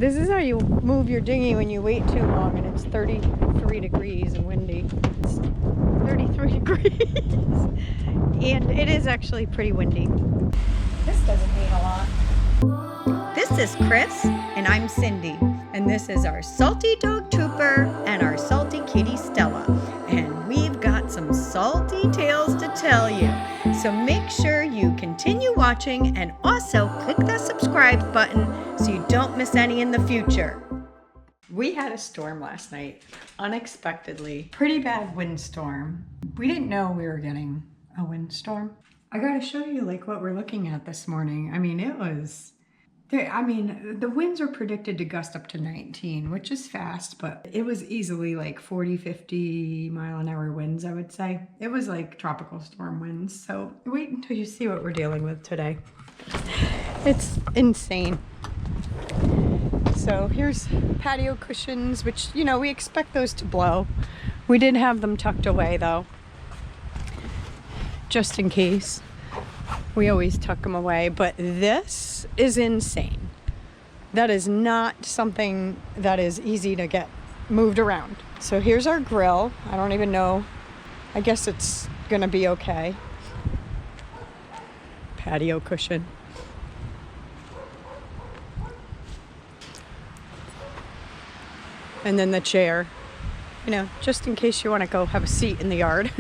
This is how you move your dinghy when you wait too long and it's 33 degrees and windy. It's 33 degrees. And it is actually pretty windy. This doesn't mean a lot. This is Chris and I'm Cindy. And this is our salty dog Trooper and our salty kitty Stella. And we've got some salty tales to tell you. So make sure you continue watching and also click that subscribe button so you don't miss any in the future. We had a storm last night, unexpectedly. Pretty bad windstorm. We didn't know we were getting a windstorm. I gotta show you like what we're looking at this morning. I mean, it was... the winds are predicted to gust up to 19, which is fast, but it was easily like 40, 50 mile an hour winds, I would say. It was like tropical storm winds. So wait until you see what we're dealing with today. It's insane. So here's patio cushions, which, you know, we expect those to blow. We did have them tucked away though, just in case. We always tuck them away, but this is insane. That is not something that is easy to get moved around. So here's our grill. I don't even know. I guess it's gonna be okay. Patio cushion. And then the chair, you know, just in case you want to go have a seat in the yard.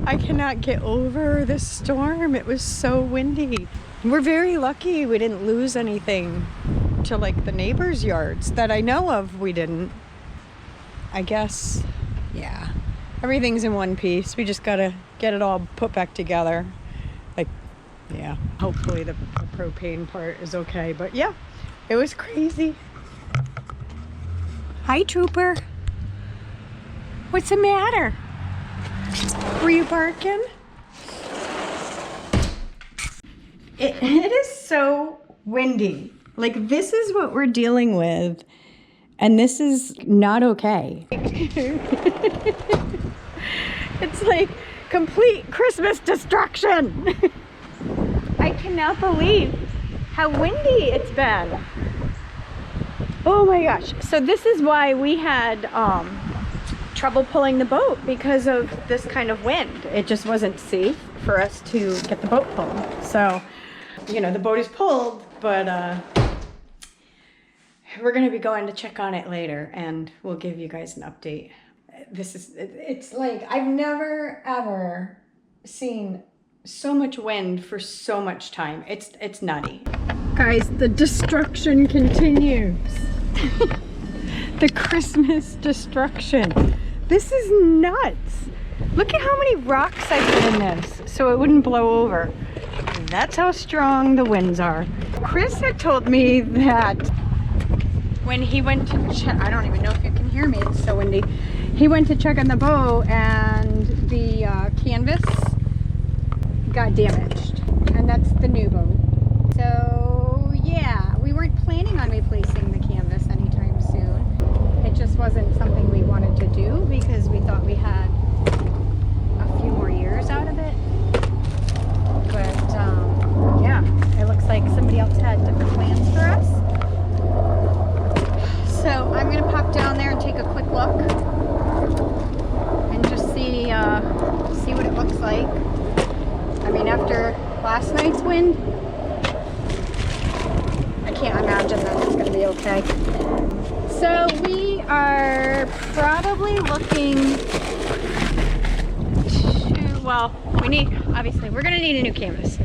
I cannot get over this storm. It was so windy. We're very lucky we didn't lose anything to like the neighbors' yards that I know of. We didn't. I guess, yeah, everything's in one piece. We just gotta get it all put back together. Like, yeah, hopefully the propane part is okay. But yeah, it was crazy. Hi, Trooper. What's the matter? Were you barking? It is so windy. Like, this is what we're dealing with, and this is not okay. It's like complete Christmas destruction. I cannot believe how windy it's been. Oh my gosh. So this is why we had trouble pulling the boat, because of this kind of wind. It just wasn't safe for us to get the boat pulled. So, you know, the boat is pulled, but we're gonna be going to check on it later and we'll give you guys an update. It's like, I've never ever seen so much wind for so much time. It's nutty. Guys, the destruction continues. The Christmas destruction. This is nuts. Look at how many rocks I put in this so it wouldn't blow over. And that's how strong the winds are. Chris had told me that when he went to check, I don't even know if you can hear me, it's so windy. He went to check on the boat and the canvas got damaged. And that's the new boat. So yeah, we weren't planning on replacing the canvas anytime soon. It just wasn't something we wanted to do because we thought we had a few more years out of it. But yeah, it looks like somebody else had different plans for us. So I'm gonna pop down there and take a quick look and just see what it looks like. I mean, after last night's wind, I can't imagine that it's gonna be okay. So we are probably looking to, well, we're gonna need a new canvas.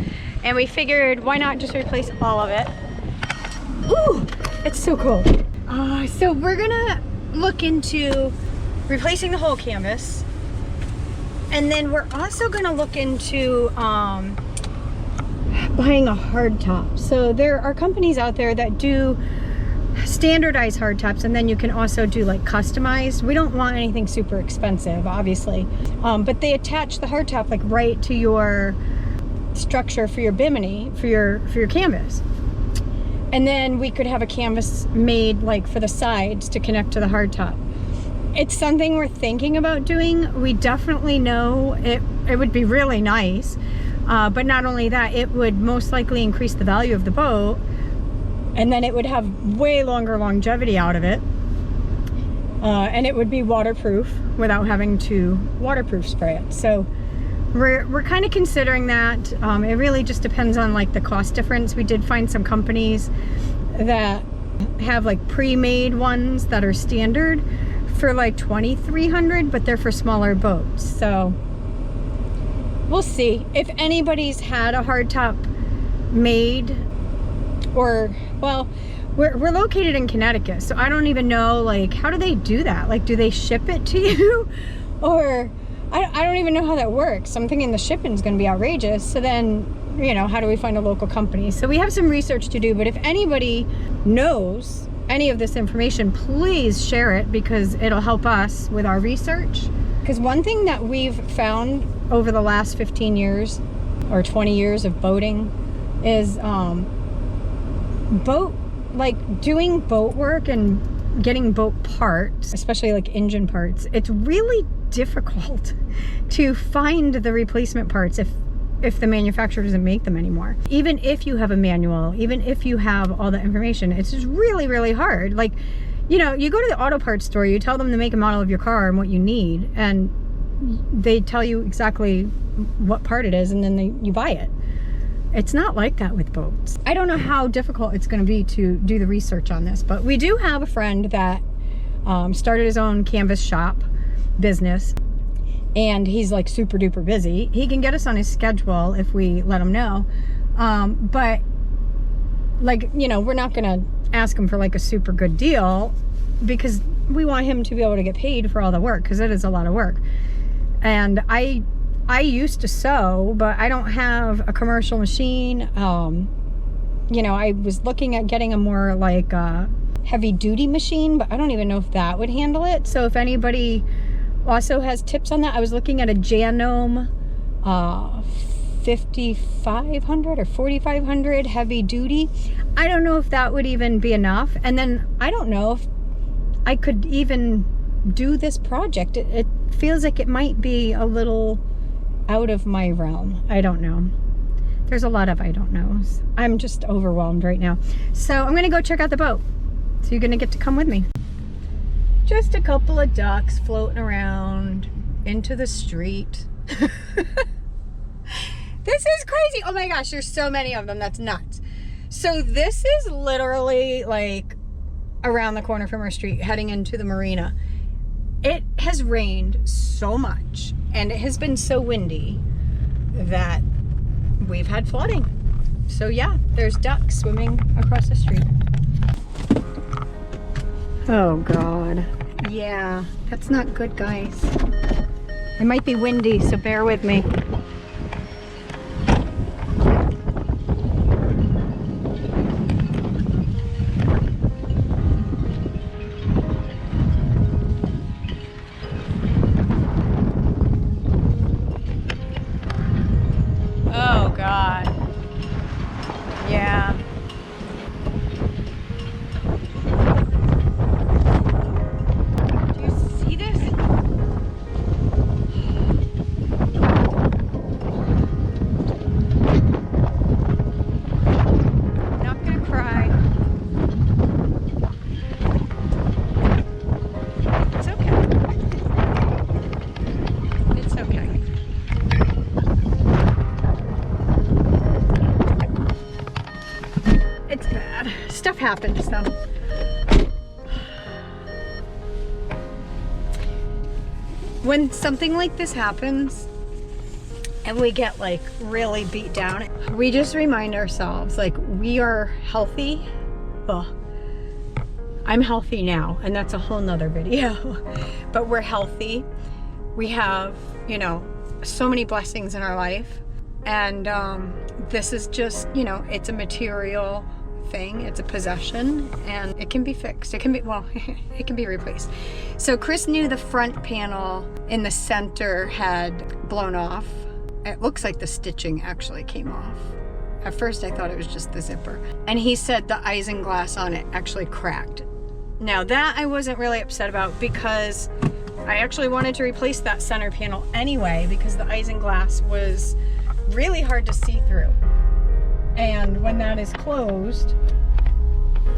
And we figured, why not just replace all of it? Ooh, it's so cool. So we're gonna look into replacing the whole canvas. And then we're also gonna look into buying a hard top. So there are companies out there that do standardized hard tops, and then you can also do like customized. We don't want anything super expensive, obviously, but they attach the hard top like right to your structure for your bimini, for your canvas. And then we could have a canvas made like for the sides to connect to the hard top. It's something we're thinking about doing. We definitely know it would be really nice, But not only that, it would most likely increase the value of the boat, and then it would have way longer longevity out of it. And it would be waterproof without having to waterproof spray it. So we're kind of considering that. It really just depends on like the cost difference. We did find some companies that have like pre-made ones that are standard for like $2,300, but they're for smaller boats. So we'll see. If anybody's had a hardtop made, or, well, we're located in Connecticut, so I don't even know, like, how do they do that? Like, do they ship it to you? Or I don't even know how that works. I'm thinking the shipping's gonna be outrageous. So then, you know, how do we find a local company? So we have some research to do, but if anybody knows any of this information, please share it, because it'll help us with our research. Because one thing that we've found over the last 15 years or 20 years of boating is doing boat work and getting boat parts, especially like engine parts. It's really difficult to find the replacement parts if the manufacturer doesn't make them anymore. Even if you have a manual, even if you have all the information, it's just really, really hard. Like, you know, you go to the auto parts store, you tell them the make and model of your car and what you need, and they tell you exactly what part it is, and then you buy it. It's not like that with boats. I don't know how difficult it's going to be to do the research on this, but we do have a friend that started his own canvas shop business, and he's like super duper busy. He can get us on his schedule if we let him know. But like, you know, we're not going to ask him for like a super good deal, because we want him to be able to get paid for all the work, because it is a lot of work. And I used to sew, but I don't have a commercial machine. You know, I was looking at getting a more like heavy duty machine, but I don't even know if that would handle it. So if anybody also has tips on that, I was looking at a Janome 5500 or 4500 heavy duty. I don't know if that would even be enough. And then I don't know if I could even do this project. It feels like it might be a little out of my realm. I don't know. There's a lot of I don't knows. I'm just overwhelmed right now. So I'm gonna go check out the boat. So you're gonna get to come with me. Just a couple of ducks floating around into the street. This is crazy. Oh my gosh, there's so many of them. That's nuts. So this is literally like around the corner from our street, heading into the marina. It has rained so much, and it has been so windy that we've had flooding. So yeah, there's ducks swimming across the street. Oh God. Yeah, that's not good, guys. It might be windy, so bear with me. Oh God. Yeah. Do you see this? I'm not gonna cry. It's okay. It's okay. It's bad. Stuff happens though. When something like this happens and we get like really beat down, we just remind ourselves like we are healthy. Well, I'm healthy now, and that's a whole nother video. But we're healthy. We have, you know, so many blessings in our life. And this is just, you know, it's a material thing. It's a possession, and it can be fixed. It can be, well, it can be replaced. So Chris knew the front panel in the center had blown off. It looks like the stitching actually came off. At first I thought it was just the zipper. And he said the isinglass on it actually cracked. Now that I wasn't really upset about, because I actually wanted to replace that center panel anyway, because the isinglass was really hard to see through. And when that is closed,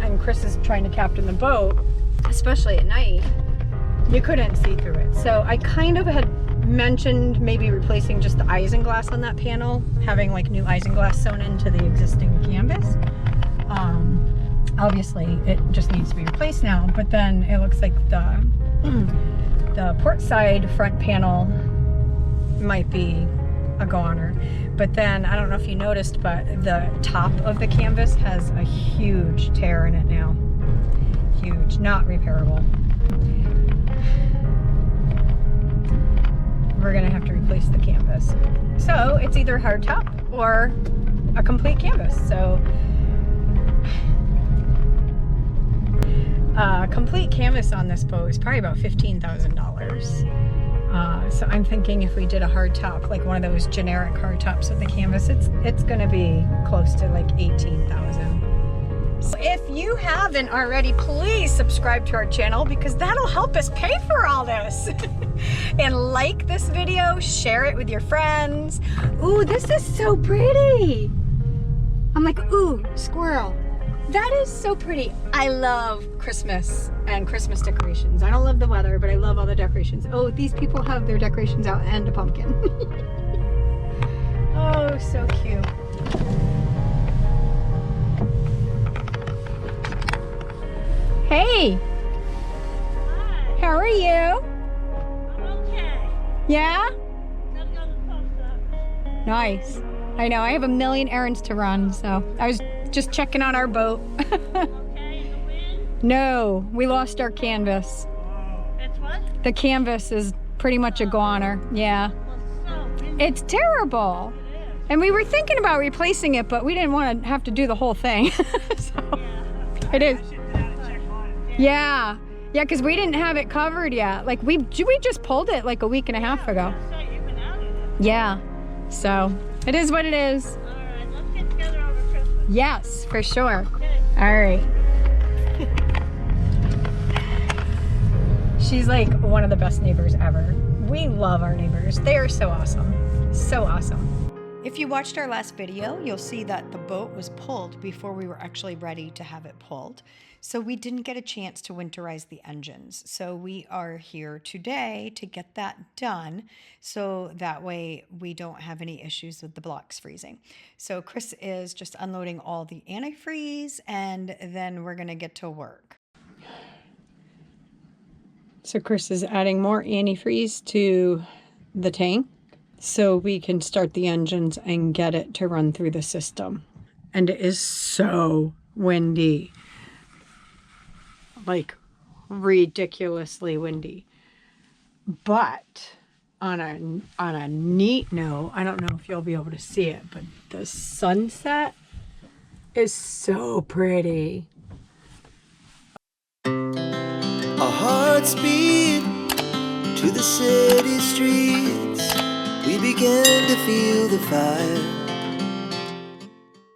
and Chris is trying to captain the boat, especially at night, you couldn't see through it. So I kind of had mentioned maybe replacing just the isinglass on that panel, having like new isinglass sewn into the existing canvas. Obviously it just needs to be replaced now, but then it looks like the port side front panel might be a goner. But then I don't know if you noticed, but the top of the canvas has a huge tear in it now. Huge, not repairable. We're gonna have to replace the canvas. So it's either hardtop or a complete canvas. So complete canvas on this boat is probably about $15,000. So I'm thinking if we did a hardtop, like one of those generic hardtops with the canvas, it's gonna be close to like $18,000. So if you haven't already, please subscribe to our channel because that'll help us pay for all this. And like this video, share it with your friends. Ooh, this is so pretty. I'm like, ooh, squirrel. That is so pretty. I love Christmas and Christmas decorations. I don't love the weather, but I love all the decorations. Oh, these people have their decorations out and a pumpkin. Oh, so cute. Hey. Hi. How are you? I'm okay. Yeah? Gotta go to the post office. Nice. I know, I have a million errands to run, so I was just checking on our boat. Okay, in the wind? No, we lost our canvas. It's what? The canvas is pretty much a goner. Yeah. Well, so windy. It's terrible. It is. And we were thinking about replacing it, but we didn't want to have to do the whole thing. So Yeah. it is. Yeah. Yeah, because we didn't have it covered yet. Like we just pulled it like a week and a half ago. So you've been out of it. Yeah. So it is what it is. All right, let's get together over Christmas. Yes, for sure. Okay. All right. She's like one of the best neighbors ever. We love our neighbors. They are so awesome. So awesome. If you watched our last video, you'll see that the boat was pulled before we were actually ready to have it pulled. So we didn't get a chance to winterize the engines. So we are here today to get that done so that way we don't have any issues with the blocks freezing. So Chris is just unloading all the antifreeze and then we're gonna get to work. So Chris is adding more antifreeze to the tank so we can start the engines and get it to run through the system. And it is so windy. Like ridiculously windy. But on a neat note, I don't know if you'll be able to see it, but the sunset is so pretty. Our hearts beat to the city streets. We began to feel the fire.